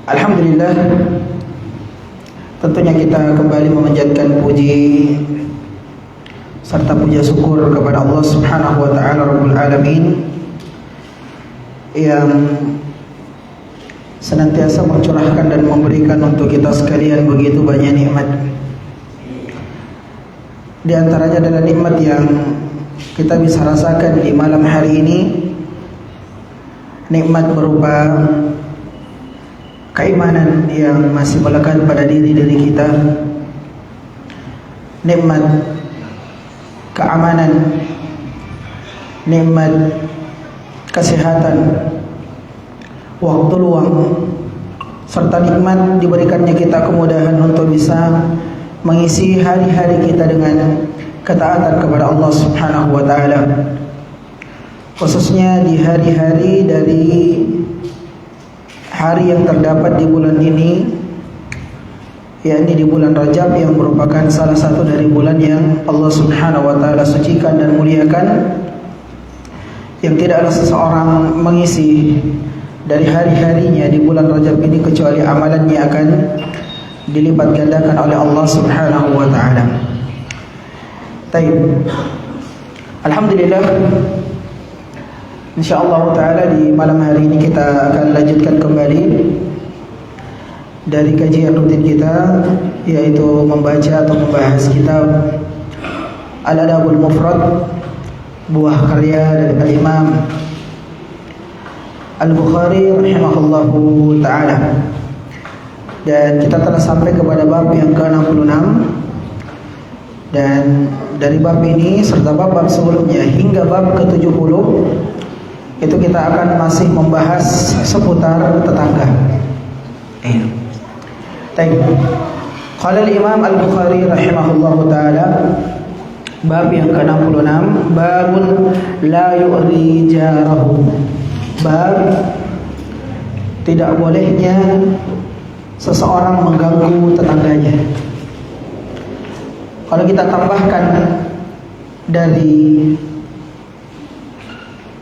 Alhamdulillah, tentunya kita kembali memanjatkan puji serta puja syukur kepada Allah Subhanahu wa taala Rabbul Alamin yang senantiasa mencurahkan dan memberikan untuk kita sekalian begitu banyak nikmat. Di antaranya adalah nikmat yang kita bisa rasakan di malam hari ini, nikmat berupa keimanan yang masih melekat pada diri kita, nikmat keamanan, nikmat kesehatan, waktu luang, serta nikmat diberikannya kita kemudahan untuk bisa mengisi hari-hari kita dengan ketaatan kepada Allah Subhanahu wa taala. Khususnya di hari-hari dari hari yang terdapat di bulan ini, yakni di bulan Rajab, yang merupakan salah satu dari bulan yang Allah Subhanahu wa taala sucikan dan muliakan, yang tidak ada seseorang mengisi dari hari-harinya di bulan Rajab ini kecuali amalannya akan dilipat gandakan oleh Allah Subhanahu wa taala. Baik. Alhamdulillah, insyaallah taala di malam hari ini kita akan lanjutkan kembali dari kajian rutin kita, yaitu membaca atau membahas kitab Al-Adabul Mufrad, buah karya dari Imam Al-Bukhari rahimahullahu taala. Dan kita telah sampai kepada bab yang ke-66, dan dari bab ini serta bab-bab sebelumnya hingga bab ke-70 itu kita akan masih membahas seputar tetangga. Qala al-Imam Al-Bukhari rahimahullahu taala, bab yang ke-66, babun la yu'ri jarahu, bab tidak bolehnya seseorang mengganggu tetangganya. Kalau kita tambahkan dari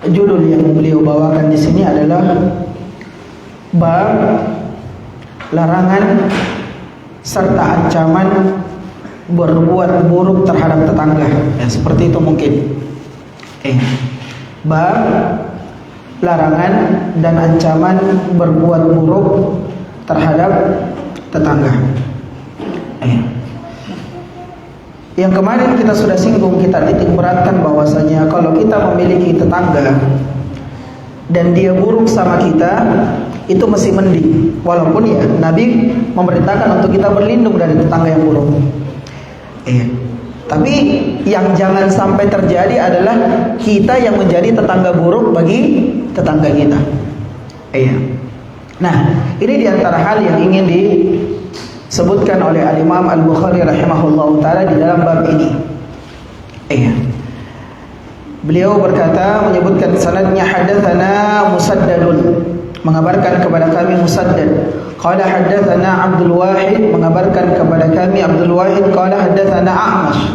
judul yang beliau bawakan di sini adalah bab larangan serta ancaman berbuat buruk terhadap tetangga. Ya, seperti itu mungkin. Bab larangan dan ancaman berbuat buruk terhadap tetangga. Yang kemarin kita sudah singgung, kita titik beratkan bahwasanya kalau kita memiliki tetangga dan dia buruk sama kita, itu masih mending. Walaupun ya Nabi memerintahkan untuk kita berlindung dari tetangga yang buruk. Tapi yang jangan sampai terjadi adalah kita yang menjadi tetangga buruk bagi tetangga kita. Nah, ini diantara hal yang ingin disebutkan oleh Al-Imam Al-Bukhari rahimahullahu ta'ala di dalam bab ini. Beliau berkata, menyebutkan sanadnya, hadatsana Musaddadun, mengabarkan kepada kami Musaddad. Qala hadatsana Abdul Wahid, mengabarkan kepada kami Abdul Wahid. Qala hadatsana A'mash.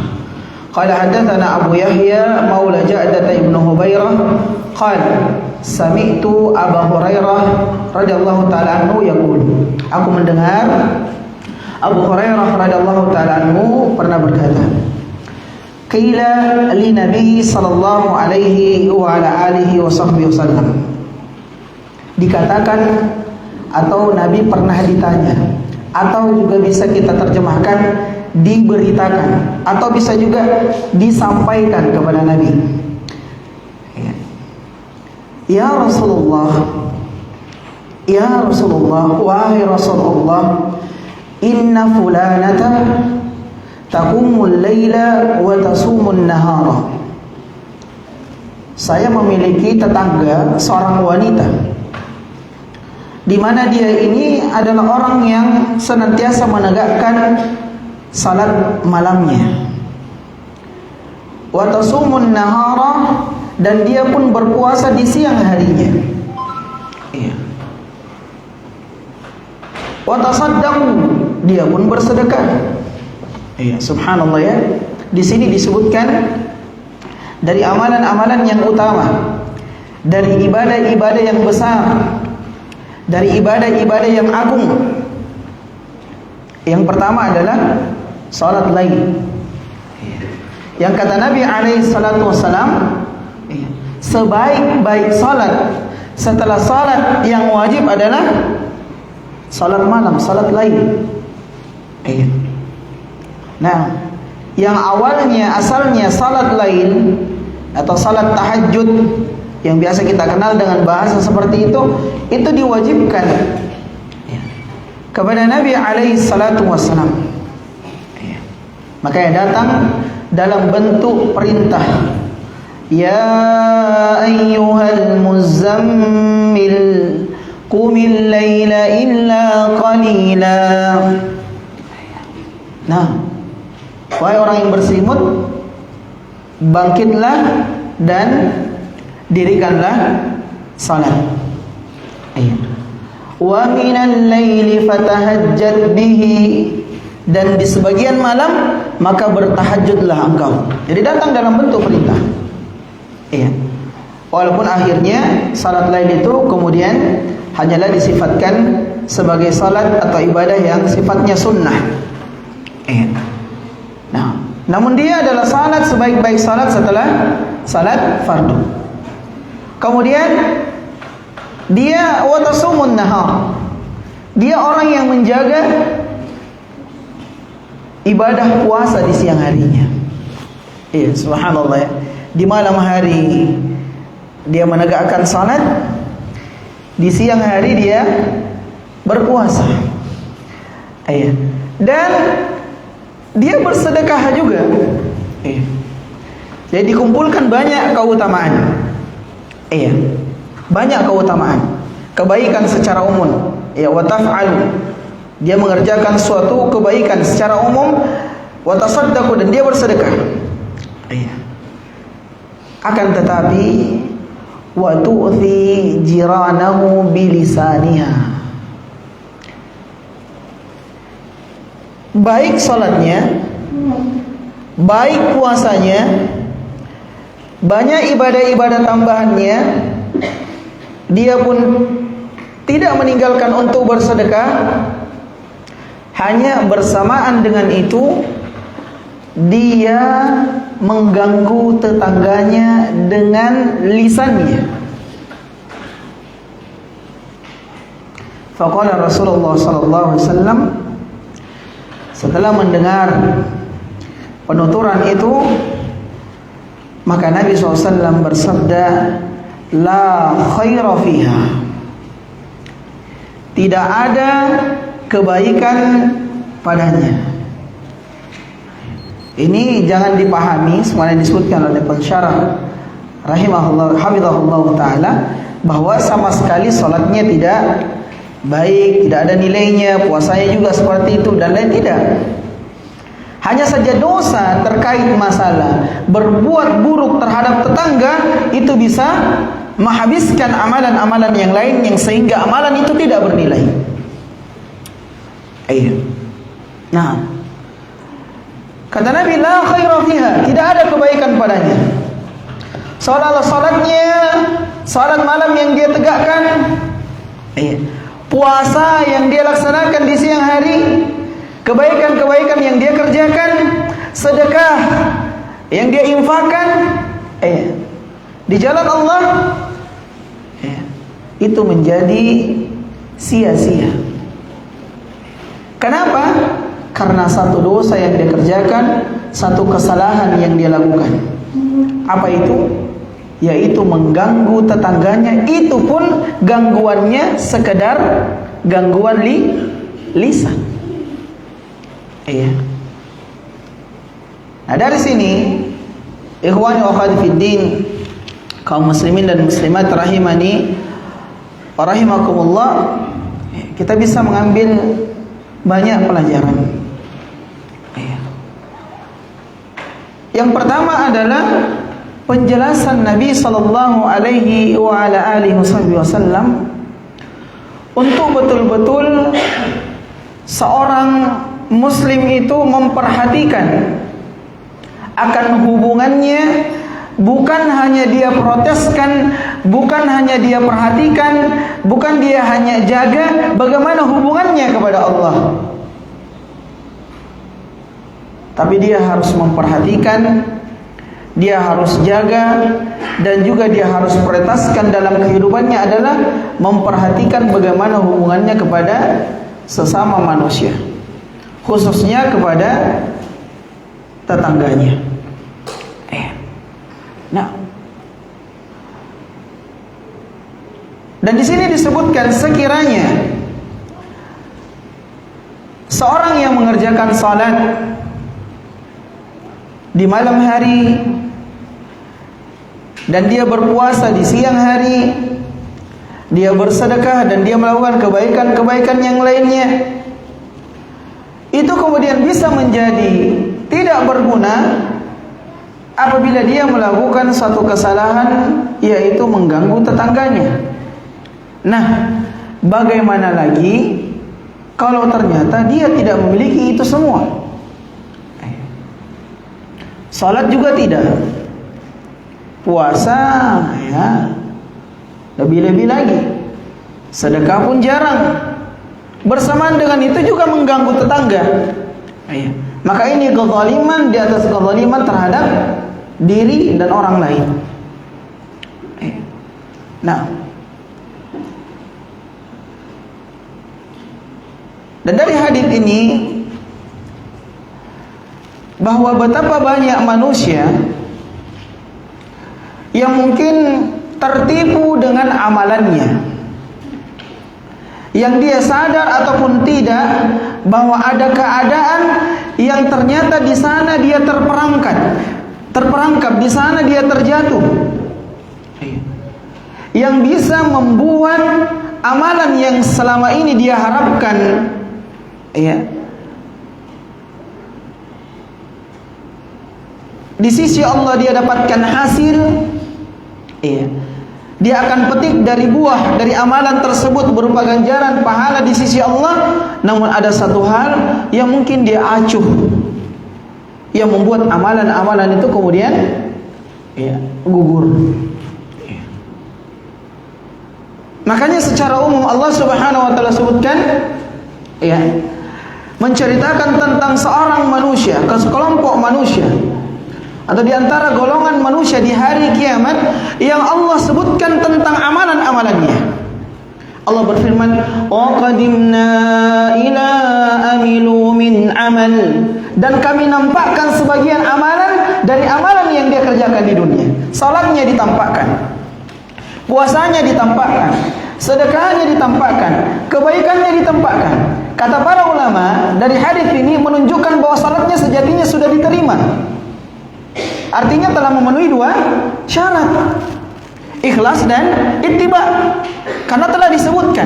Qala hadatsana Abu Yahya maula Ja'dah ibn Hubairah. Qala sami'tu Abu Hurairah radhiyallahu ta'ala anhu yaqul, aku mendengar Abu Hurairah radhiyallahu ta'ala anhu pernah berkata, qila li Nabi sallallahu alaihi wa ala alihi wa sahbihi wasallam, dikatakan atau Nabi pernah ditanya, atau juga bisa kita terjemahkan diberitakan, atau bisa juga disampaikan kepada Nabi. Ya Rasulullah, ya Rasulullah, wahai Rasulullah, inna fulanata taqumul laila wa tasumun nahara. Saya memiliki tetangga seorang wanita, di mana dia ini adalah orang yang senantiasa menegakkan salat malamnya, wa tasumun nahara, dan dia pun berpuasa di siang harinya. Wa tasaddaqu, dia pun bersedekah. Subhanallah ya. Di sini disebutkan dari amalan-amalan yang utama, dari ibadah-ibadah yang besar, dari ibadah-ibadah yang agung. Yang pertama adalah salat lail. Yang kata Nabi alaihi salatu wassalam, sebaik-baik salat setelah salat yang wajib adalah salat malam, salat lail. Nah, yang awalnya asalnya salat lail atau salat tahajud yang biasa kita kenal dengan bahasa seperti itu diwajibkan kepada Nabi alaihi salatu wassalam. Makanya datang dalam bentuk perintah. Ya ayyuhal muzammil qumil laila illa qalila. Nah, wahai orang yang berselimut, bangkitlah dan dirikanlah salat. Wa minal laili fatahajjad bihi, dan di sebagian malam maka bertahajudlah engkau. Jadi datang dalam bentuk perintah. Walaupun akhirnya salat lail itu kemudian hanyalah disifatkan sebagai salat atau ibadah yang sifatnya sunnah. Nah, namun dia adalah salat sebaik-baik salat setelah salat fardu. Kemudian dia watasumun nahar. Dia orang yang menjaga ibadah puasa di siang harinya. Subhanallah ya. Di malam hari dia menegakkan salat, di siang hari dia berpuasa. Dan dia bersedekah juga. Jadi dikumpulkan banyak keutamaan. Banyak keutamaan, kebaikan secara umum. Wa taf'alu, dia mengerjakan suatu kebaikan secara umum. Wa tasaddaqu, dan dia bersedekah. Akan tetapi wa tu'thi jiranahu bilisaniha, baik salatnya, baik puasanya, banyak ibadah-ibadah tambahannya, dia pun tidak meninggalkan untuk bersedekah. Hanya bersamaan dengan itu dia mengganggu tetangganya dengan lisannya. Faqala Rasulullah sallallahu alaihi wasallam, setelah mendengar penuturan itu, maka Nabi SAW bersabda, la khaira fiha, tidak ada kebaikan padanya. Ini jangan dipahami semuanya disebutkan oleh pensyarah rahimahullah hafizahullah taala bahwa sama sekali salatnya tidak baik, tidak ada nilainya, puasanya juga seperti itu dan lain, tidak. Hanya saja dosa terkait masalah berbuat buruk terhadap tetangga itu bisa menghabiskan amalan-amalan yang lain, yang sehingga amalan itu tidak bernilai. Nah, kata Nabi, la khaira fiha, tidak ada kebaikan padanya. Seolah-olah salatnya, salat malam yang dia tegakkan, puasa yang dia laksanakan di siang hari, kebaikan-kebaikan yang dia kerjakan, sedekah yang dia infakkan di jalan Allah, itu menjadi sia-sia. Kenapa? Karena satu dosa yang dia kerjakan, satu kesalahan yang dia lakukan. Apa itu? Yaitu mengganggu tetangganya. Itu pun gangguannya sekedar gangguan lisan. Nah, dari sini ikhwani wa akhwati fid din, kaum muslimin dan muslimat rahimani wa rahimakumullah, kita bisa mengambil banyak pelajaran. Yang pertama adalah penjelasan Nabi sallallahu alaihi wa ala alihi wasallam untuk betul-betul seorang muslim itu memperhatikan akan hubungannya bukan hanya dia proteskan, bukan hanya dia perhatikan, bukan dia hanya jaga bagaimana hubungannya kepada Allah, tapi dia harus memperhatikan, dia harus jaga, dan juga dia harus prioritaskan dalam kehidupannya adalah memperhatikan bagaimana hubungannya kepada sesama manusia, khususnya kepada tetangganya. Nah, dan di sini disebutkan sekiranya seorang yang mengerjakan salat di malam hari dan dia berpuasa di siang hari, dia bersedekah dan dia melakukan kebaikan-kebaikan yang lainnya, itu kemudian bisa menjadi tidak berguna apabila dia melakukan satu kesalahan, yaitu mengganggu tetangganya. Nah, bagaimana lagi kalau ternyata dia tidak memiliki itu semua? Salat juga tidak, puasa ya lebih-lebih lagi, sedekah pun jarang. Bersamaan dengan itu juga mengganggu tetangga. Maka ini kezaliman di atas kezaliman terhadap diri dan orang lain. Nah, dan dari hadis ini bahwa betapa banyak manusia yang mungkin tertipu dengan amalannya, yang dia sadar ataupun tidak bahwa ada keadaan yang ternyata di sana dia terperangkap, di sana dia terjatuh, yang bisa membuat amalan yang selama ini dia harapkan, di sisi Allah dia dapatkan hasil, dia akan petik dari buah dari amalan tersebut berupa ganjaran pahala di sisi Allah. Namun ada satu hal yang mungkin dia acuh, yang membuat amalan-amalan itu kemudian gugur. Makanya secara umum Allah Subhanahu wa taala sebutkan, menceritakan tentang seorang manusia, sekelompok manusia atau di antara golongan manusia di hari kiamat yang Allah sebutkan tentang amalan-amalannya. Allah berfirman, "Wa qadimna ila amilu min amal." Dan kami nampakkan sebagian amalan dari amalan yang dia kerjakan di dunia. Salatnya ditampakkan, puasanya ditampakkan, sedekahnya ditampakkan, kebaikannya ditampakkan. Kata para ulama, dari hadis ini menunjukkan bahwa salatnya sejatinya sudah diterima. Artinya telah memenuhi dua syarat, ikhlas dan ittiba, karena telah disebutkan.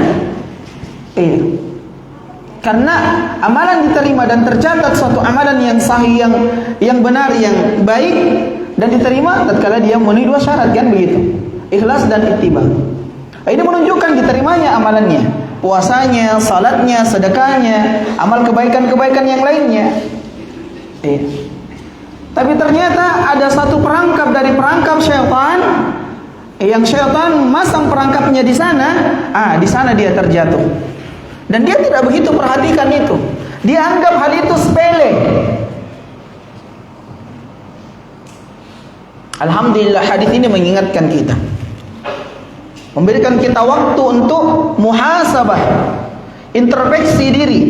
Karena amalan diterima dan tercatat suatu amalan yang sahih, yang benar, yang baik dan diterima tatkala dia memenuhi dua syarat, kan begitu, ikhlas dan ittiba. Ini menunjukkan diterimanya amalannya, puasanya, salatnya, sedekahnya, amal kebaikan-kebaikan yang lainnya. Tapi ternyata ada satu perangkap dari perangkap syaitan, yang syaitan masang perangkapnya di sana. Di sana dia terjatuh, dan dia tidak begitu perhatikan itu. Dia anggap hal itu sepele. Alhamdulillah, hadis ini mengingatkan kita, memberikan kita waktu untuk muhasabah, introspeksi diri.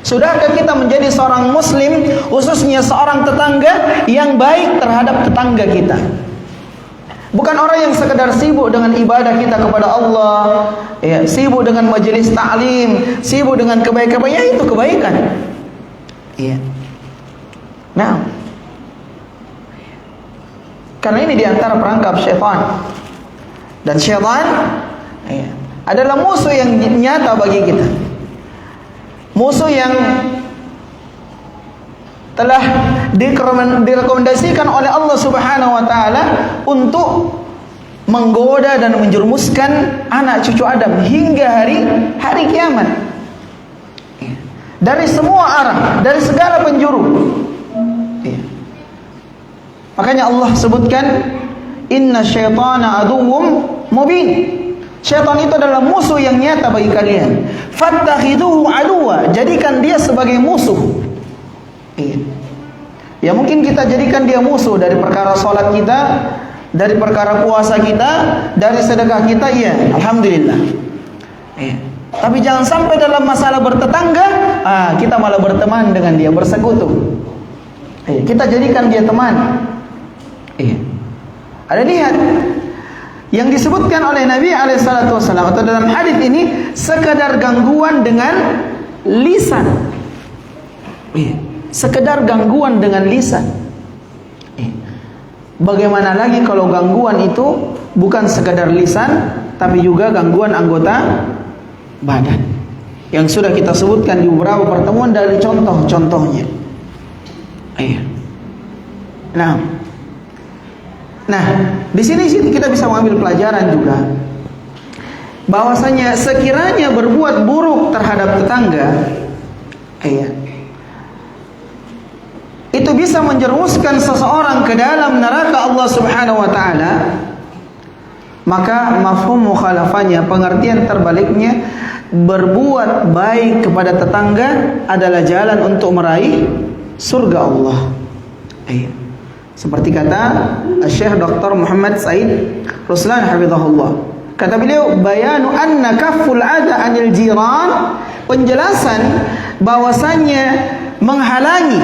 Sudahkah kita menjadi seorang muslim, khususnya seorang tetangga yang baik terhadap tetangga kita? Bukan orang yang sekedar sibuk dengan ibadah kita kepada Allah, sibuk dengan majelis ta'lim, sibuk dengan kebaikan-kebaikan, itu kebaikan. Nah, karena ini diantara perangkap syaitan. Dan syaitan adalah musuh yang nyata bagi kita, musuh yang telah direkomendasikan oleh Allah Subhanahu wa taala untuk menggoda dan menjerumuskan anak cucu Adam hingga hari kiamat. Dari semua arah, dari segala penjuru. Makanya Allah sebutkan Inna syaitana aduwwum mubin. Syaitan itu adalah musuh yang nyata bagi kalian. Fattakhiduhu aduwa, jadikan dia sebagai musuh. Ya mungkin kita jadikan dia musuh dari perkara salat kita, dari perkara puasa kita, dari sedekah kita, iya, alhamdulillah. Tapi jangan sampai dalam masalah bertetangga, kita malah berteman dengan dia, bersekutu. Kita jadikan dia teman. Ada lihat yang disebutkan oleh Nabi alaihissalatu wassalam atau dalam hadis ini sekadar gangguan dengan lisan. Sekedar gangguan dengan lisan. Bagaimana lagi kalau gangguan itu bukan sekadar lisan, tapi juga gangguan anggota badan, yang sudah kita sebutkan di beberapa pertemuan dari contoh-contohnya. Nah, di sini kita bisa mengambil pelajaran juga, bahwasanya sekiranya berbuat buruk terhadap tetangga, itu bisa menjerumuskan seseorang ke dalam neraka Allah Subhanahu wa taala, maka mafhum mukhalafahnya, pengertian terbaliknya, berbuat baik kepada tetangga adalah jalan untuk meraih surga Allah. Seperti kata Syekh Dr. Muhammad Said Ruslan hafizahullah, kata beliau, bayanu anna kafful adha anil jiran, penjelasan bahwasannya menghalangi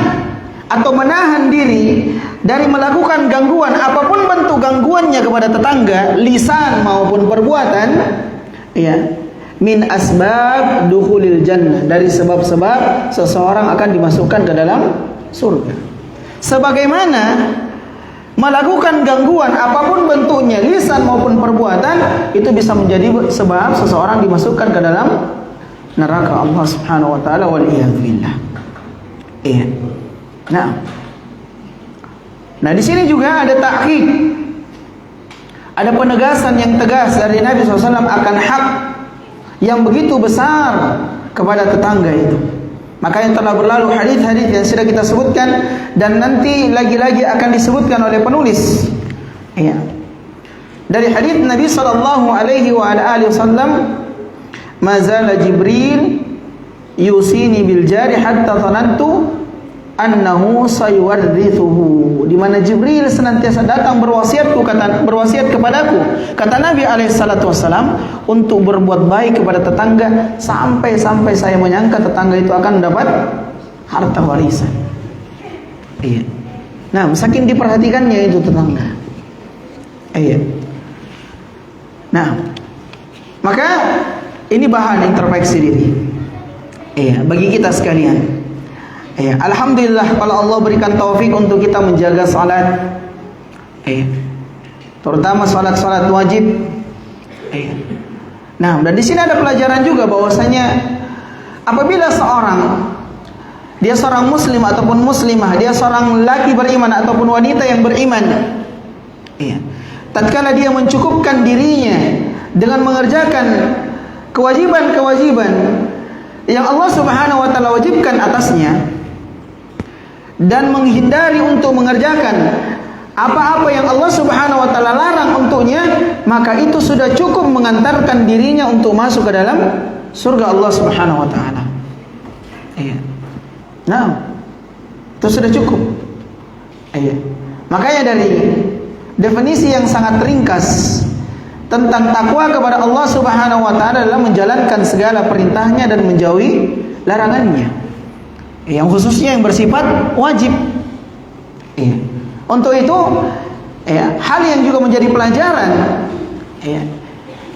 atau menahan diri dari melakukan gangguan, apapun bentuk gangguannya kepada tetangga, lisan maupun perbuatan, min asbab dukhulil jannah, dari sebab-sebab seseorang akan dimasukkan ke dalam surga. Sebagaimana melakukan gangguan apapun bentuknya, lisan maupun perbuatan, itu bisa menjadi sebab seseorang dimasukkan ke dalam neraka Allah Subhanahu wa taala, wal iyadzu billah. Nah, di sini juga ada ta'kid, ada penegasan yang tegas dari Nabi SAW akan hak yang begitu besar kepada tetangga itu. Maka yang telah berlalu hadis-hadis yang sudah kita sebutkan, dan nanti lagi-lagi akan disebutkan oleh penulis. Dari hadis Nabi sallallahu alaihi wa alihi wasallam, mazala Jibril yusini bil jari hatta dhanantu annahu sayuwarrithuhu, di mana Jibril senantiasa datang berwasiat kepadaku, kata Nabi alaihissalatu wassalam, untuk berbuat baik kepada tetangga sampai saya menyangka tetangga itu akan dapat harta warisan. Nah, saking diperhatikannya itu tetangga. Nah, maka ini bahan introspeksi diri bagi kita sekalian. Alhamdulillah kalau Allah berikan taufik untuk kita menjaga salat, terutama salat-salat wajib. Nah, dan di sini ada pelajaran juga bahwasanya apabila dia seorang muslim ataupun muslimah, dia seorang laki beriman ataupun wanita yang beriman, tatkala dia mencukupkan dirinya dengan mengerjakan kewajiban-kewajiban yang Allah Subhanahu wa taala wajibkan atasnya, dan menghindari untuk mengerjakan apa-apa yang Allah Subhanahu wa taala larang untuknya, maka itu sudah cukup mengantarkan dirinya untuk masuk ke dalam surga Allah Subhanahu wa taala. Nah, itu sudah cukup. Makanya dari definisi yang sangat ringkas tentang takwa kepada Allah Subhanahu wa taala adalah menjalankan segala perintahnya dan menjauhi larangannya, yang khususnya yang bersifat wajib. Untuk itu, hal yang juga menjadi pelajaran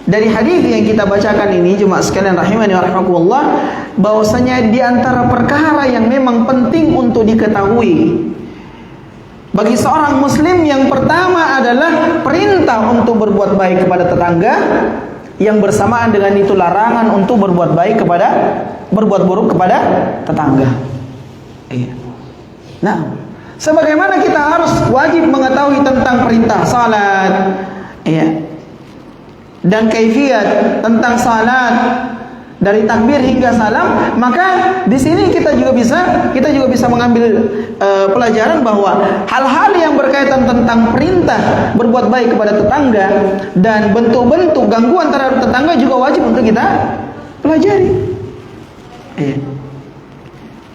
dari hadis yang kita bacakan ini, jemaah sekalian rahimani wa rahimakumullah, bahwasanya di antara perkara yang memang penting untuk diketahui bagi seorang muslim, yang pertama adalah perintah untuk berbuat baik kepada tetangga, yang bersamaan dengan itu larangan untuk berbuat buruk kepada tetangga. Nah, sebagaimana kita harus wajib mengetahui tentang perintah salat, dan kaifiat tentang salat, dari takbir hingga salam, maka di sini kita juga bisa mengambil pelajaran bahwa hal-hal yang berkaitan tentang perintah berbuat baik kepada tetangga dan bentuk-bentuk gangguan terhadap tetangga juga wajib untuk kita pelajari.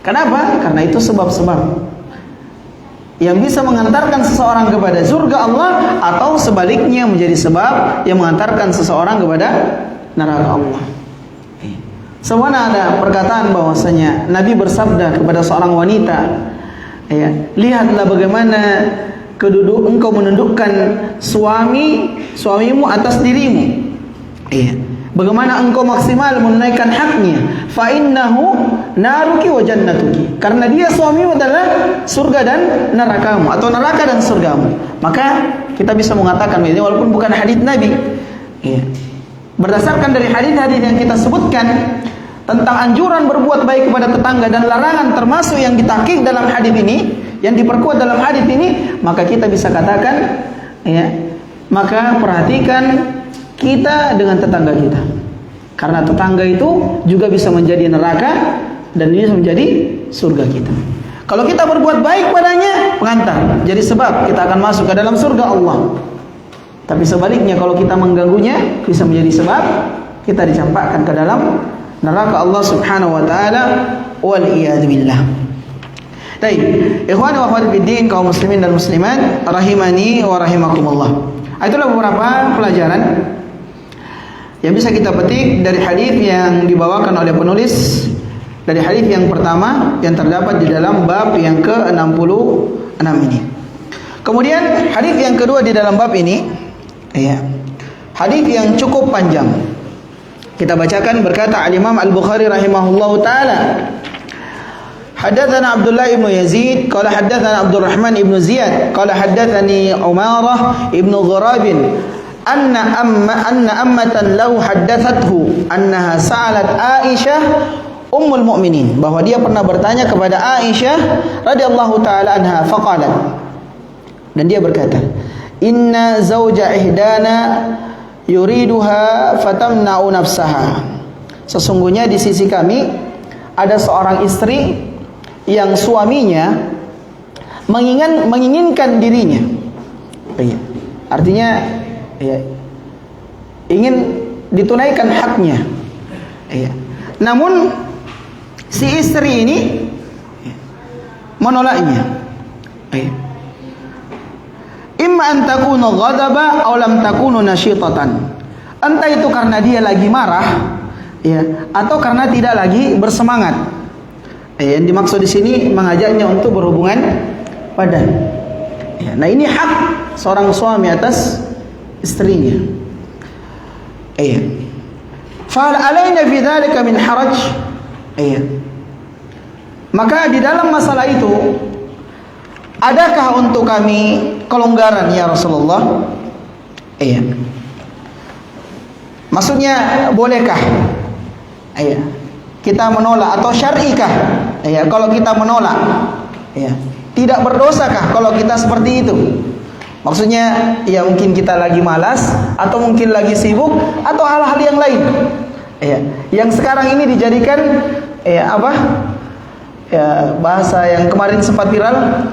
Kenapa? Karena itu sebab-sebab yang bisa mengantarkan seseorang kepada surga Allah, atau sebaliknya menjadi sebab yang mengantarkan seseorang kepada neraka Allah. Sebenarnya ada perkataan bahwasanya Nabi bersabda kepada seorang wanita, lihatlah bagaimana engkau menundukkan suamimu atas dirimu. Bagaimana engkau maksimal menunaikan haknya. Fa innahu naruki wa jannatuki. Karena dia suamimu adalah surga dan nerakamu, atau neraka dan surgamu. Maka kita bisa mengatakan ini walaupun bukan hadis Nabi. Berdasarkan dari hadis-hadis yang kita sebutkan tentang anjuran berbuat baik kepada tetangga dan larangan termasuk yang ditakik dalam hadis ini, yang diperkuat dalam hadis ini, maka kita bisa katakan, maka perhatikan kita dengan tetangga kita, karena tetangga itu juga bisa menjadi neraka dan bisa menjadi surga kita. Kalau kita berbuat baik padanya, pengantar, jadi sebab kita akan masuk ke dalam surga Allah. Tapi sebaliknya kalau kita mengganggunya, bisa menjadi sebab kita dicampakkan ke dalam neraka Allah Subhanahu wa taala, wal iyad billah. Baik, ikhwan wa akhwat fiddin, kaum muslimin dan muslimat rahimani wa rahimakumullah. Itulah beberapa pelajaran yang bisa kita petik dari hadis yang dibawakan oleh penulis, dari hadis yang pertama yang terdapat di dalam bab yang ke-66 ini. Kemudian hadis yang kedua di dalam bab ini, hadis yang cukup panjang. Kita bacakan, berkata Al-Imam Al-Bukhari rahimahullahu taala, Haddatsana Abdullah ibn Yazid qala haddatsana Abdurrahman ibn Ziyad qala haddatsani Umarah ibn Ghurab anna ammatan lahu haddathathu annaha sa'alat Aisyah ummul mu'minin, bahwa dia pernah bertanya kepada Aisyah radhiyallahu taala anha, faqalat, dan dia berkata, inna zawja ihdana yuriduha fatamna'u nafsaha. Sesungguhnya di sisi kami ada seorang istri yang suaminya menginginkan dirinya. Artinya ingin ditunaikan haknya. Namun si istri ini menolaknya. Imma an takunu ghadaba aw lam takunu nasyitatan. Entah itu karena dia lagi marah, atau karena tidak lagi bersemangat. Yang dimaksud di sini mengajaknya untuk berhubungan badan. Nah, ini hak seorang suami atas istrinya. Fa alaina fi dzalika min haraj. Maka di dalam masalah itu, adakah untuk kami kelonggaran ya Rasulullah? Maksudnya bolehkah kita menolak, atau syar'ikah kalau kita menolak? Tidak berdosakah kalau kita seperti itu? Maksudnya mungkin kita lagi malas, atau mungkin lagi sibuk, atau hal-hal yang lain yang sekarang ini dijadikan bahasa yang kemarin sempat viral,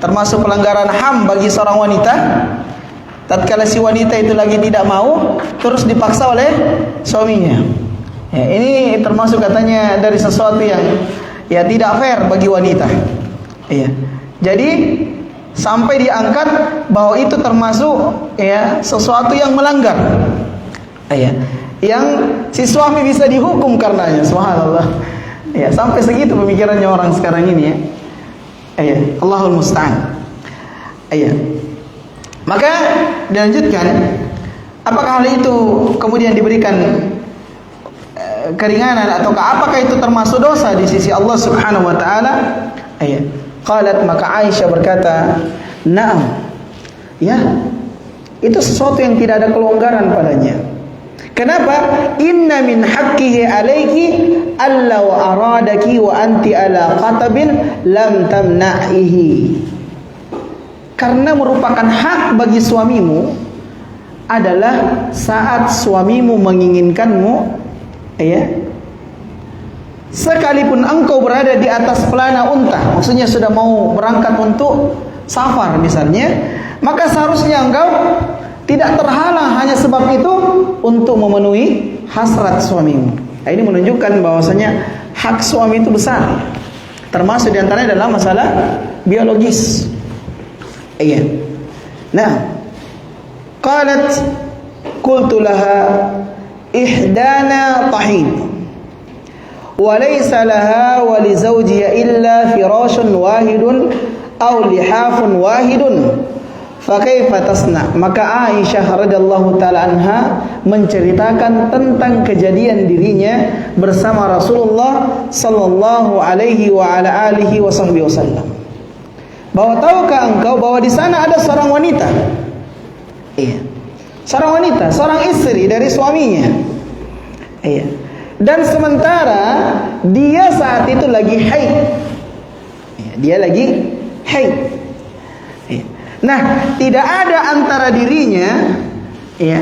termasuk pelanggaran HAM bagi seorang wanita. Tatkala si wanita itu lagi tidak mau, terus dipaksa oleh suaminya. Ini termasuk katanya dari sesuatu yang tidak fair bagi wanita. Jadi sampai diangkat bahwa itu termasuk sesuatu yang melanggar. Yang si suami bisa dihukum karenanya. Subhanallah. Sampai segitu pemikirannya orang sekarang ini Allahul musta'an. Maka dilanjutkan, apakah hal itu kemudian diberikan keringanan, ataukah apakah itu termasuk dosa di sisi Allah Subhanahu wa taala? Qalat, maka Aisyah berkata, "Na'am." Itu sesuatu yang tidak ada kelonggaran padanya. Kenapa? Inna min haqqihi alayki alla wa aradaki wa anti ala qatabin lam tamna'ihi. Karena merupakan hak bagi suamimu adalah saat suamimu menginginkanmu sekalipun engkau berada di atas pelana unta, maksudnya sudah mau berangkat untuk safar misalnya, maka seharusnya engkau tidak terhalang hanya sebab itu untuk memenuhi hasrat suamimu. Nah, ini menunjukkan bahwasanya hak suami itu besar. Termasuk diantaranya adalah masalah biologis. Iya. Nah, qalat qultu laha ihdana tahid wa laysa laha wa li zawjiha illa firashun wahidun aw lihafun wahidun fa kaifa tasna. Maka Aisyah radhiyallahu taala anha menceritakan tentang kejadian dirinya bersama Rasulullah sallallahu alaihi wa ala alihi wasallam. Bahwa tahukah engkau bahwa di sana ada seorang wanita? Iya. Seorang wanita, seorang istri dari suaminya. Iya. Dan sementara dia saat itu lagi haid. Iya, dia lagi haid. Iya. Nah, tidak ada antara dirinya ya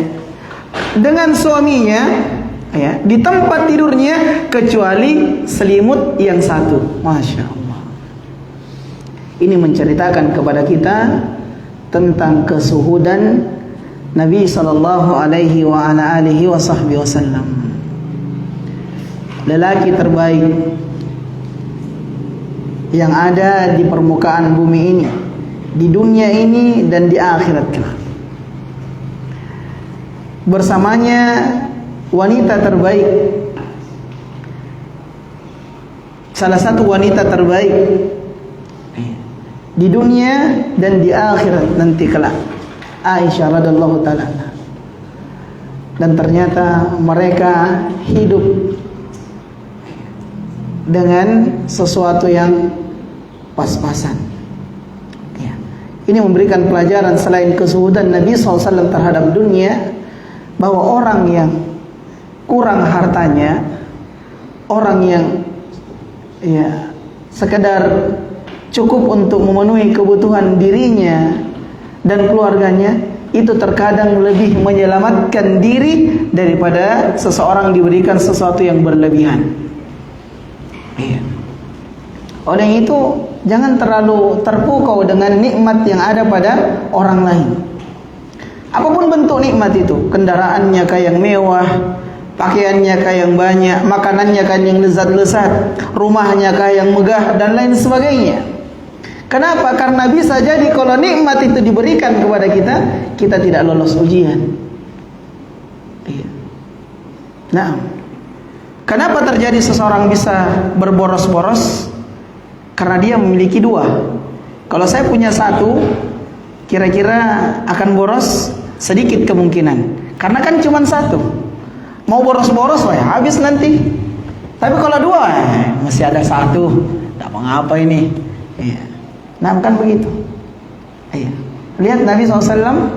dengan suaminya ya di tempat tidurnya kecuali selimut yang satu. Masya Allah. Ini menceritakan kepada kita tentang kesuhudan Nabi sallallahu alaihi wa ala alihi wasallam. Lelaki terbaik yang ada di permukaan bumi ini, di dunia ini dan di akhirat kelak. Bersamanya wanita terbaik, salah satu wanita terbaik di dunia dan di akhirat nanti kelak, Aisyah radhiyallahu taala. Dan ternyata mereka hidup dengan sesuatu yang pas-pasan. Ini memberikan pelajaran selain kesuhudan Nabi SAW terhadap dunia, bahwa orang yang kurang hartanya, orang yang ya sekedar cukup untuk memenuhi kebutuhan dirinya dan keluarganya, itu terkadang lebih menyelamatkan diri daripada seseorang diberikan sesuatu yang berlebihan. Iya. Oleh itu, jangan terlalu terpukau dengan nikmat yang ada pada orang lain. Apapun bentuk nikmat itu, kendaraannya kayak yang mewah, pakaiannya kayak yang banyak, makanannya kayak yang lezat-lezat, rumahnya kayak yang megah dan lain sebagainya. Kenapa? Karena bisa jadi kalau nikmat itu diberikan kepada kita, kita tidak lolos ujian. Iya. Nah, kenapa terjadi seseorang bisa berboros-boros? Karena dia memiliki dua. Kalau saya punya satu, kira-kira akan boros sedikit kemungkinan. Karena kan cuma satu. Mau boros-boros wah habis nanti. Tapi kalau dua, masih ada satu. Tak mengapa ini. Iya. Nah, kan begitu. Iya. Lihat Nabi SAW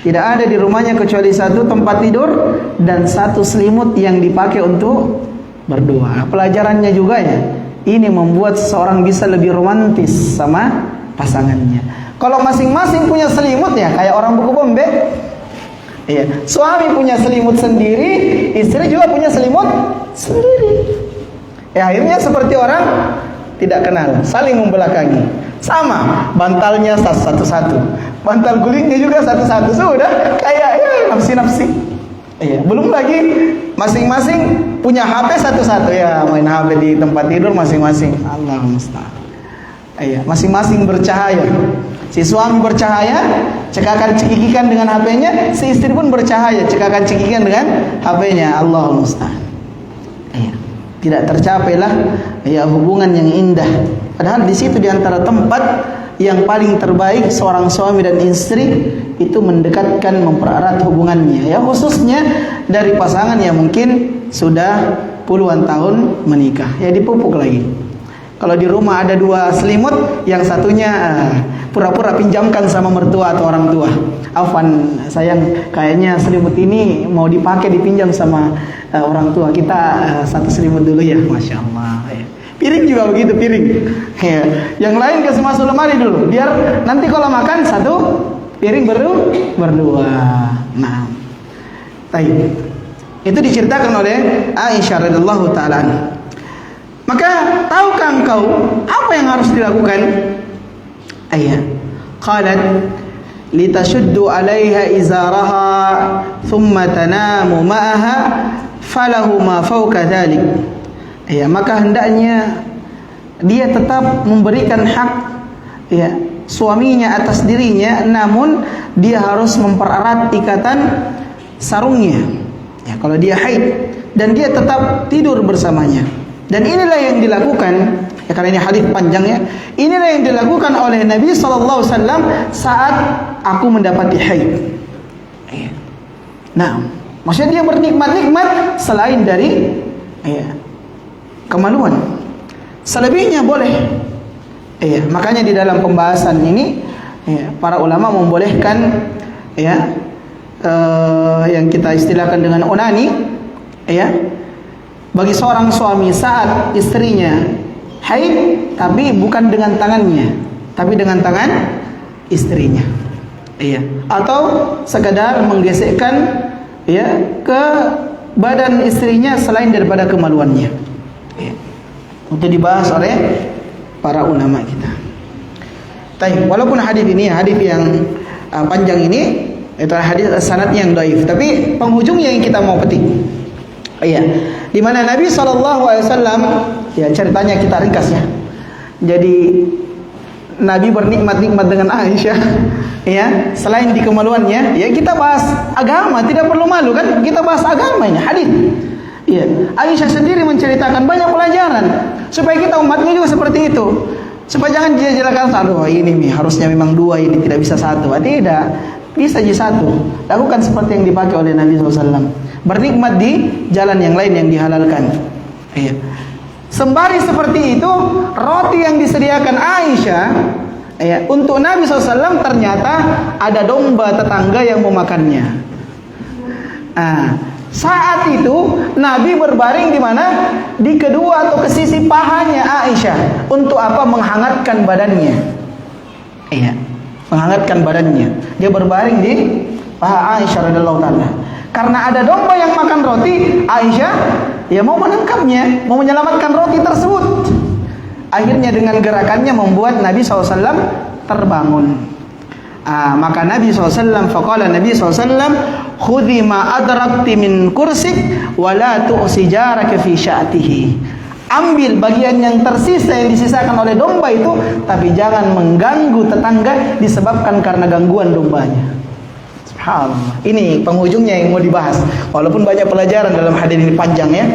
tidak ada di rumahnya kecuali satu tempat tidur dan satu selimut yang dipakai untuk berdoa. Pelajarannya juga ya, ini membuat seseorang bisa lebih romantis sama pasangannya. Kalau masing-masing punya selimut ya kayak orang buku bombe. Iya. Suami punya selimut sendiri, istri juga punya selimut sendiri. Ya akhirnya seperti orang tidak kenal, saling membelakangi. Sama, bantalnya satu-satu, bantal gulingnya juga satu-satu. Sudah kayak ya nafsi-nafsi. Iya. Belum lagi masing-masing punya HP satu-satu ya, main HP di tempat tidur masing-masing. Allah musta'an. Iya, masing-masing bercahaya. Si suami bercahaya, cekakan cekikikan dengan HP-nya, si istri pun bercahaya, cekakan cekikikan dengan HP-nya. Allah musta'an. Iya. Tidak tercapailah ya hubungan yang indah. Padahal di situ di antara tempat yang paling terbaik seorang suami dan istri itu mendekatkan, mempererat hubungannya. Ya khususnya dari pasangan yang mungkin sudah puluhan tahun menikah. Ya dipupuk lagi. Kalau di rumah ada dua selimut, yang satunya pura-pura pinjamkan sama mertua atau orang tua. Afwan sayang, kayaknya selimut ini mau dipakai dipinjam sama orang tua kita, satu selimut dulu ya. Masya Allah ya. Piring juga begitu, piring ya. Yang lain kasih masuk lemari dulu, biar nanti kalau makan satu piring berdua. Nah, baik. Itu diceritakan oleh Aisyah radhiyallahu taala. Maka tahukah engkau apa yang harus dilakukan? Qalat litashuddu 'alaiha izaraha thumma tanamu ma'aha falahu ma fawqa dhalik. Maka hendaknya dia tetap memberikan hak suaminya atas dirinya, namun dia harus mempererat ikatan sarungnya kalau dia haid, dan dia tetap tidur bersamanya. Dan inilah yang dilakukan, karena ini hadis panjang ya. Inilah yang dilakukan oleh Nabi sallallahu alaihi wasallam saat aku mendapati haid. Nah, maksudnya dia bernikmat-nikmat selain dari kemaluan. Selebihnya boleh. Makanya di dalam pembahasan ini para ulama membolehkan yang kita istilahkan dengan onani bagi seorang suami saat istrinya haid, tapi bukan dengan tangannya, tapi dengan tangan istrinya. Atau sekadar menggesekkan ke badan istrinya selain daripada kemaluannya. Untuk dibahas oleh para ulama kita. Walaupun hadis ini hadis yang panjang ini, itu hadis sanadnya yang dhaif, tapi penghujungnya yang kita mau petik. Di mana Nabi SAW, ceritanya kita ringkas ya. Jadi Nabi bernikmat-nikmat dengan Aisyah, selain di kemaluannya, kita bahas agama, tidak perlu malu kan? Kita bahas agama ini, hadis. Aisyah sendiri menceritakan banyak pelajaran supaya kita umatnya juga seperti itu. Supaya jangan dijadikan satu, ini harusnya memang dua, ini tidak bisa satu. Tidak, bisa jadi satu. Lakukan seperti yang dipakai oleh Nabi SAW. Bernikmat di jalan yang lain yang dihalalkan. Sembari seperti itu, roti yang disediakan Aisyah untuk Nabi SAW ternyata ada domba tetangga yang memakannya. Saat itu Nabi berbaring di mana? Di kedua atau ke sisi pahanya Aisyah. Untuk apa? Menghangatkan badannya. Menghangatkan badannya. Dia berbaring di paha Aisyah radhiyallahu taala. Karena ada domba yang makan roti, Aisyah mau menangkapnya, mau menyelamatkan roti tersebut. Akhirnya dengan gerakannya membuat Nabi SAW terbangun. Maka Nabi SAW, faqala Nabi SAW, khudhi ma adrakti min kursik wa la tu'si jaraka fi sya'atihi. Ambil bagian yang tersisa yang disisakan oleh domba itu, tapi jangan mengganggu tetangga disebabkan karena gangguan dombanya. Subhanallah. Ini penghujungnya yang mau dibahas. Walaupun banyak pelajaran dalam hadis ini, panjang ya.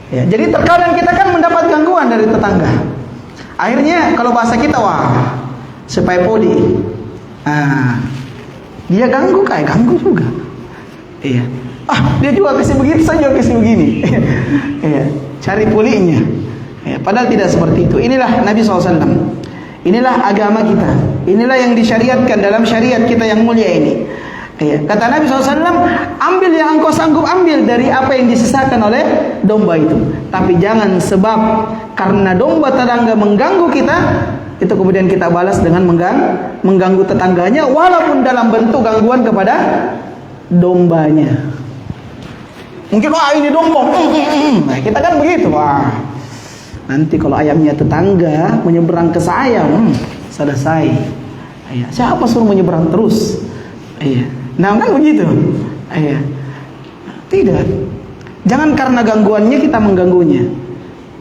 Jadi terkadang kita kan mendapat gangguan dari tetangga. Akhirnya kalau bahasa kita, supaya poli. Dia ganggu kayak ganggu juga. Dia juga kasih begitu, saya juga kasih begini. Cari pulinya. Padahal tidak seperti itu. Inilah Nabi SAW. Inilah agama kita. Inilah yang disyariatkan dalam syariat kita yang mulia ini. Kata Nabi SAW, ambil yang engkau sanggup ambil dari apa yang disisakan oleh domba itu. Tapi jangan sebab karena domba tetangga mengganggu kita, itu kemudian kita balas dengan mengganggu tetangganya, walaupun dalam bentuk gangguan kepada dombanya. Mungkin ini domba, kita kan begitu. Nanti kalau ayamnya tetangga menyeberang ke saya, selesai. Siapa suruh menyeberang terus? Nah kan begitu. Tidak. Jangan karena gangguannya kita mengganggunya.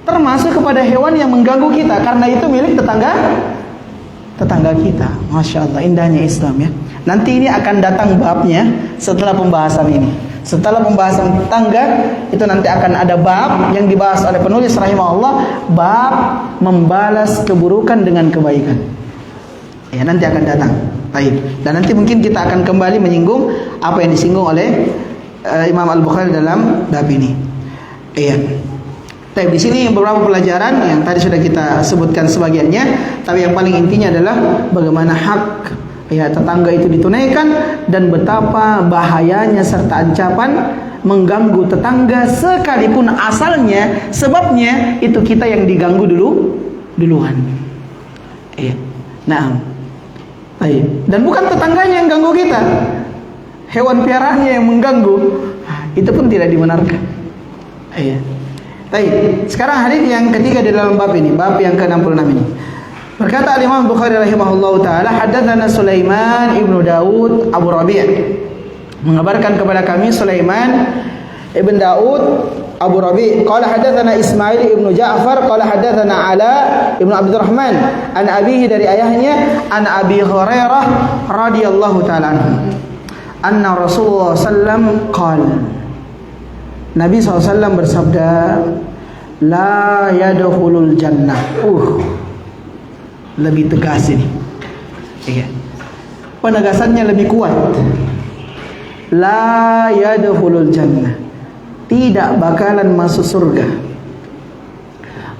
Termasuk kepada hewan yang mengganggu kita, karena itu milik tetangga kita. Masya Allah, indahnya Islam ya. Nanti ini akan datang babnya setelah pembahasan ini. Setelah pembahasan tetangga, itu nanti akan ada bab yang dibahas oleh penulis rahimahullah, bab membalas keburukan dengan kebaikan. Nanti akan datang. Baik. Dan nanti mungkin kita akan kembali menyinggung apa yang disinggung oleh Imam Al-Bukhari dalam bab ini. Tapi di sini beberapa pelajaran yang tadi sudah kita sebutkan sebagiannya, tapi yang paling intinya adalah bagaimana hak tetangga itu ditunaikan dan betapa bahayanya serta ancaman mengganggu tetangga sekalipun asalnya sebabnya itu kita yang diganggu duluan. Dan bukan tetangganya yang ganggu kita, hewan piaraannya yang mengganggu, itu pun tidak dibenarkan. Iya. Baik, sekarang hadis yang ketiga di dalam bab ini, bab yang ke-66 ini. Berkata Imam Bukhari rahimahullahu taala, haddatsana Sulaiman ibnu Daud Abu Rabi', mengabarkan kepada kami Sulaiman ibn Daud Abu Rabi', qala haddatsana Ismail ibnu Ja'far, qala haddatsana Ala ibnu Abdurrahman an abihi, dari ayahnya, an Abi Hurairah radhiyallahu taala anhu, anna Rasulullah sallam qala, Nabi SAW bersabda, la yadkhulul jannah. Lebih tegas ini. Iya. Penegasannya lebih kuat. La yadkhulul jannah. Tidak bakalan masuk surga.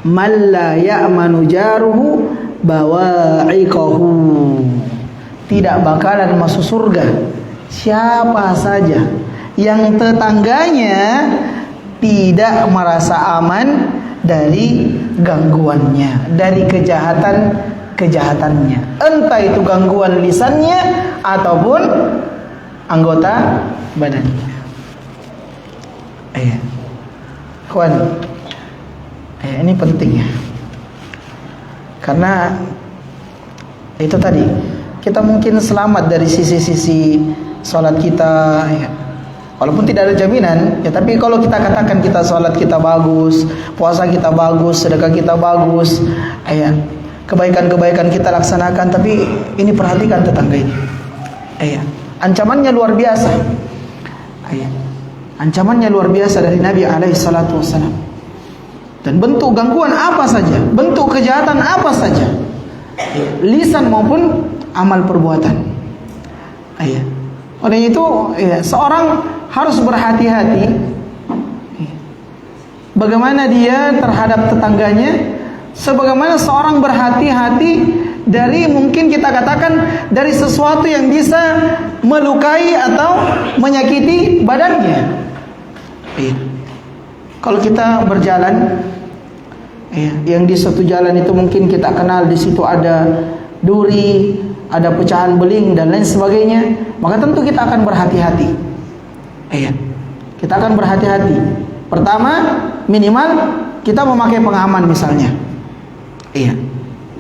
Man la ya'manu jaruhu bawa'iqahu. Tidak bakalan masuk surga siapa saja yang tetangganya tidak merasa aman dari gangguannya, dari kejahatan-kejahatannya, entah itu gangguan lisannya ataupun anggota badannya. Kawan, ini penting ya, karena itu tadi kita mungkin selamat dari sisi-sisi sholat kita, ya. Walaupun tidak ada jaminan, ya, tapi kalau kita katakan kita sholat kita bagus, puasa kita bagus, sedekah kita bagus, ya, kebaikan-kebaikan kita laksanakan, tapi ini perhatikan tetangga ini, ya, ancamannya luar biasa, ya, ancamannya luar biasa dari Nabi SAW. Dan bentuk gangguan apa saja, bentuk kejahatan apa saja, ya, lisan maupun amal perbuatan, ya. Oleh itu, ya, seorang harus berhati-hati bagaimana dia terhadap tetangganya, sebagaimana seorang berhati-hati dari, mungkin kita katakan, dari sesuatu yang bisa melukai atau menyakiti badannya. Kalau kita berjalan, yang di satu jalan itu mungkin kita kenal di situ ada duri, ada pecahan beling dan lain sebagainya, maka tentu kita akan berhati-hati. Kita akan berhati-hati. Pertama, minimal kita memakai pengaman misalnya.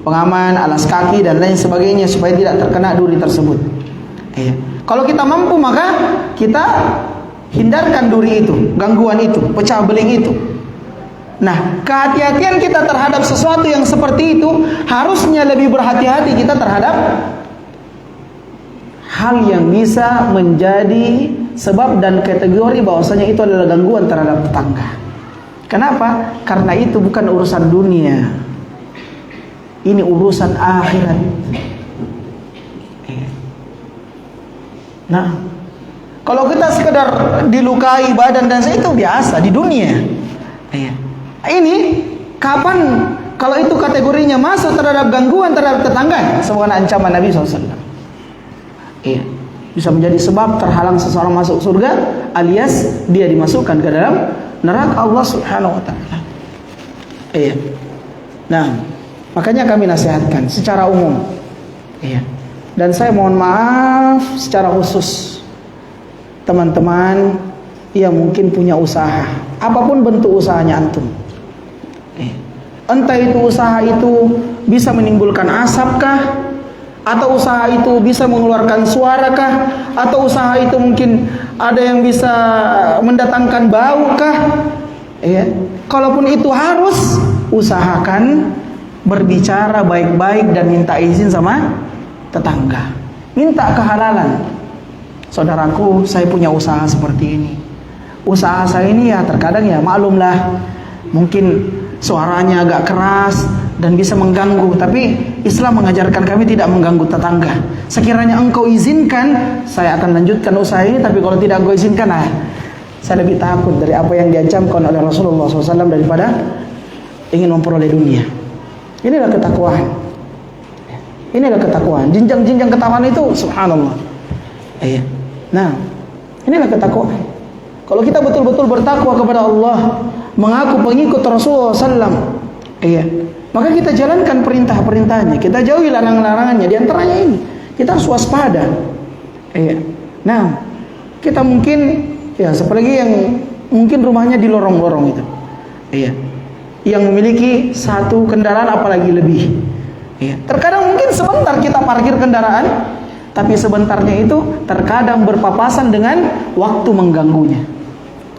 Pengaman, alas kaki dan lain sebagainya supaya tidak terkena duri tersebut. Kalau kita mampu, maka kita hindarkan duri itu, gangguan itu, pecah beling itu. Nah, kehati-hatian kita terhadap sesuatu yang seperti itu harusnya lebih berhati-hati kita terhadap hal yang bisa menjadi sebab dan kategori bahwasanya itu adalah gangguan terhadap tetangga. Kenapa? Karena itu bukan urusan dunia, ini urusan akhirat. Nah, kalau kita sekedar dilukai badan dan itu biasa di dunia. Ini kapan kalau itu kategorinya masuk terhadap gangguan terhadap tetangga, sebuah ancaman Nabi SAW. Bisa menjadi sebab terhalang seseorang masuk surga, alias dia dimasukkan ke dalam neraka Allah Subhanahu wa taala. Nah, makanya kami nasihatkan secara umum. Dan saya mohon maaf secara khusus teman-teman yang mungkin punya usaha, apapun bentuk usahanya antum. Entah itu usaha itu bisa menimbulkan asapkah, atau usaha itu bisa mengeluarkan suarakah, atau usaha itu mungkin ada yang bisa mendatangkan baukah, kalaupun itu harus usahakan berbicara baik-baik dan minta izin sama tetangga, minta kehalalan. Saudaraku, saya punya usaha seperti ini. Usaha saya ini ya terkadang ya maklumlah, mungkin suaranya agak keras dan bisa mengganggu, tapi Islam mengajarkan kami tidak mengganggu tetangga. Sekiranya engkau izinkan, saya akan lanjutkan usaha ini, tapi kalau tidak engkau izinkan, saya lebih takut dari apa yang diancamkan oleh Rasulullah SAW daripada ingin memperoleh dunia. Inilah ketakwaan. Inilah ketakwaan. Jenjang-jenjang ketakwaan itu subhanallah. Nah, inilah ketakwaan. Kalau kita betul-betul bertakwa kepada Allah, mengaku pengikut Rasulullah SAW, maka kita jalankan perintah-perintahnya, kita jauhi larangan-larangannya. Di antaranya ini, kita harus waspada. Nah, kita mungkin ya seperti yang mungkin rumahnya di lorong-lorong itu. Iya. Yang memiliki satu kendaraan apalagi lebih. Iya. Terkadang mungkin sebentar kita parkir kendaraan, tapi sebentarnya itu terkadang berpapasan dengan waktu mengganggunya.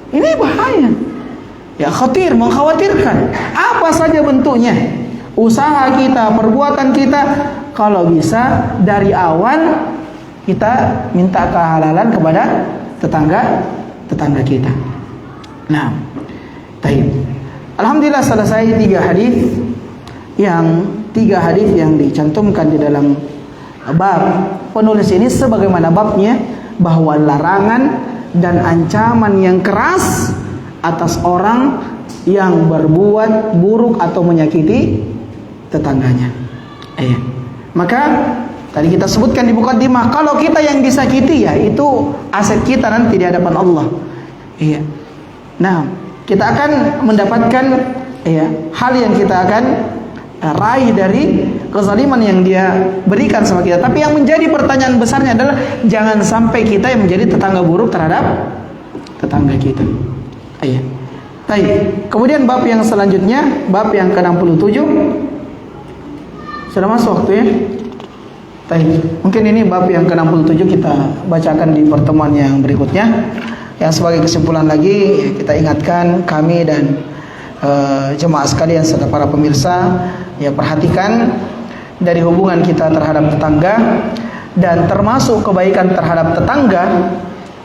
Ini bahaya. Ya, khawatir, mengkhawatirkan. Apa saja bentuknya, usaha kita, perbuatan kita, kalau bisa dari awal kita minta kehalalan kepada tetangga kita. Nah, baik. Alhamdulillah selesai tiga hadis yang dicantumkan di dalam bab penulis ini sebagaimana babnya, bahwa larangan dan ancaman yang keras atas orang yang berbuat buruk atau menyakiti tetangganya. Maka tadi kita sebutkan di mukaddimah, kalau kita yang disakiti ya itu aset kita nanti di hadapan Allah. Nah, kita akan mendapatkan hal yang kita akan raih dari kezaliman yang dia berikan sama kita. Tapi yang menjadi pertanyaan besarnya adalah jangan sampai kita yang menjadi tetangga buruk terhadap tetangga kita. Baik. Kemudian bab yang selanjutnya, bab yang ke-67. Sudah masuk waktu ya? Baik. Mungkin ini bab yang ke-67 kita bacakan di pertemuan yang berikutnya. Yang sebagai kesimpulan lagi, kita ingatkan kami dan jemaah sekalian serta para pemirsa, ya, perhatikan dari hubungan kita terhadap tetangga, dan termasuk kebaikan terhadap tetangga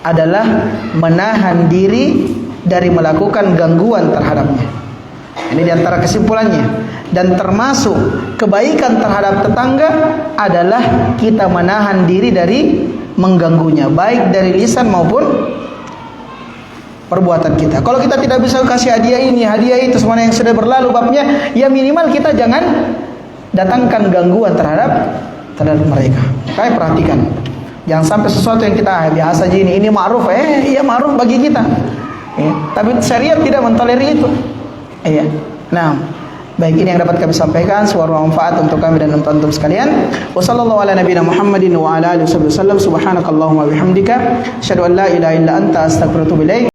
adalah menahan diri dari melakukan gangguan terhadapnya. Ini diantara kesimpulannya. Dan termasuk kebaikan terhadap tetangga adalah kita menahan diri dari mengganggunya, baik dari lisan maupun perbuatan kita. Kalau kita tidak bisa kasih hadiah ini, hadiah itu, semua yang sudah berlalu babnya, ya minimal kita jangan datangkan gangguan terhadap mereka. Kayak perhatikan, jangan sampai sesuatu yang kita biasa aja ini ma'ruf, iya ma'ruf bagi kita, tapi syariat tidak mentolerir itu. Nah, baik, ini yang dapat kami sampaikan. Semoga bermanfaat untuk kami dan untuk antum sekalian. Wassallallahu ala nabiyina Muhammadin wa ala alihi wasallam. Subhanakallahumma bihamdika asyhadu an la ilaha illa anta astaghfiruka wa atubu ilaik.